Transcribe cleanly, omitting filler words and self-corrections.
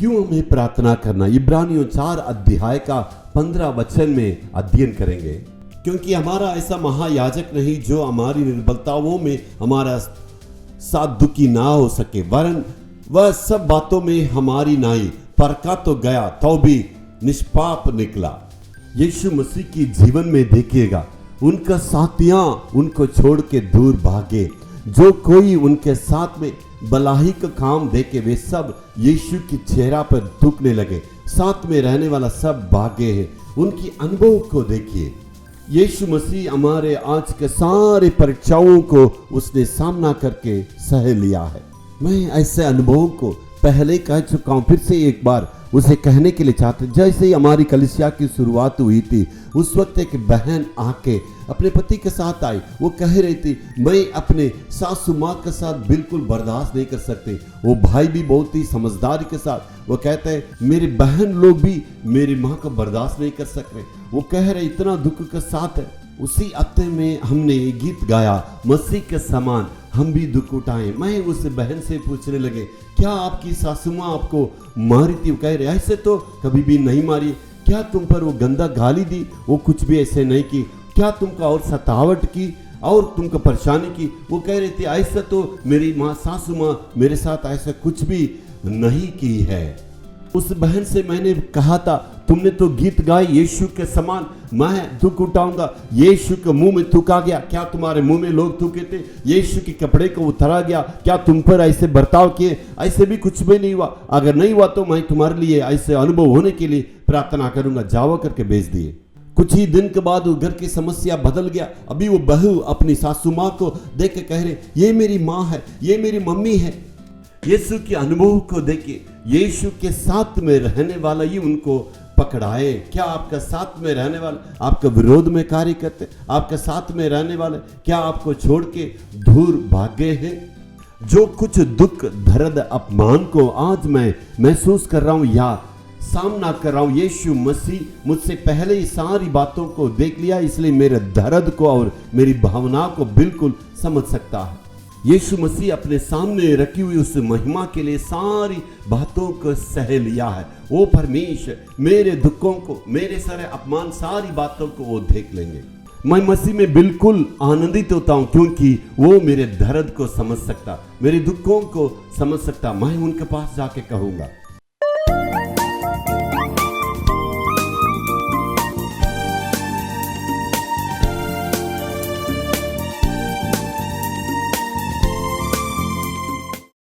क्यों हमें प्रार्थना करना, इब्रानियों 4 अध्याय का 15 वचन में अध्ययन करेंगे। क्योंकि हमारा ऐसा महायाजक नहीं जो हमारी निर्बलताओं में हमारा साथ दुखी ना हो सके, वरन वह सब बातों में हमारी नाई परखा तो गया तो भी निष्पाप निकला। यीशु मसीह की जीवन में देखिएगा, उनका साथियां उनको छोड़ के दूर भागे। जो कोई उनके साथ में भलाई का काम देखे वे सब यीशु की चेहरा पर दुखने लगे। साथ में रहने वाला सब भागे हैं। उनकी अनुभव को देखिए। यीशु मसीह हमारे आज के सारे परीक्षाओं को उसने सामना करके सह लिया है। मैं ऐसे अनुभवों को पहले कह चुका हूँ, फिर से एक बार उसे कहने के लिए चाहते। जैसे ही हमारी कलीसिया की शुरुआत हुई थी, उस वक्त एक बहन आके अपने पति के साथ आई। वो कह रही थी, मैं अपने सासू माँ के साथ बिल्कुल बर्दाश्त नहीं कर सकते। वो भाई भी बहुत ही समझदारी के साथ वो कहते हैं, मेरी बहन लोग भी मेरी माँ को बर्दाश्त नहीं कर सकते। वो कह रहे इतना दुख के साथ है। उसी हफ्ते में हमने ये गीत गाया, मसीह के समान हम भी दुख उठाएं। मैं उस बहन से पूछने लगे, क्या आपकी सासू माँ आपको मारी थी? वो कह रहे ऐसे तो कभी भी नहीं मारी। क्या तुम पर वो गंदा गाली दी? वो कुछ भी ऐसे नहीं की। क्या तुमको और सतावट की और तुमको परेशानी की? वो कह रही थी ऐसा तो मेरी माँ सासू माँ मेरे साथ ऐसा कुछ भी नहीं की है। उस बहन से मैंने कहा था, तुमने तो गीत गाए यीशु के समान मैं दुख उठाऊंगा। यीशु के मुंह में थूका गया, क्या तुम्हारे मुंह में लोग थूके थे? यीशु के कपड़े को उतारा गया, क्या तुम पर ऐसे बर्ताव किए? ऐसे भी कुछ भी नहीं हुआ। अगर नहीं हुआ तो मैं तुम्हारे लिए ऐसे अनुभव होने के लिए प्रार्थना करूंगा। जाओ करके भेज दिए। कुछ ही दिन के बाद वो घर की समस्या बदल गया। अभी वो बहू अपनी सासू माँ को देख के कह रहे, ये मेरी माँ है, ये मेरी मम्मी है। यीशु के अनुभव को देखिए। यीशु के साथ में रहने वाला ही उनको पकड़ाए। क्या आपका साथ में रहने वाला आपके विरोध में कार्य करते? आपके साथ में रहने वाले क्या आपको छोड़ के दूर भागे हैं? जो कुछ दुख दर्द अपमान को आज मैं महसूस कर रहा हूं या सामना कर रहा हूं, यीशु मसीह मुझसे पहले ही सारी बातों को देख लिया, इसलिए मेरे दर्द को और मेरी भावना को बिल्कुल समझ सकता है। यीशु मसीह अपने सामने रखी हुई उस महिमा के लिए सारी बातों को सह लिया है। वो परमेश्वर मेरे दुखों को, मेरे सारे अपमान, सारी बातों को वो देख लेंगे। मैं मसीह में बिल्कुल आनंदित होता हूँ क्योंकि वो मेरे दर्द को समझ सकता, मेरे दुखों को समझ सकता। मैं उनके पास जाके कहूँगा,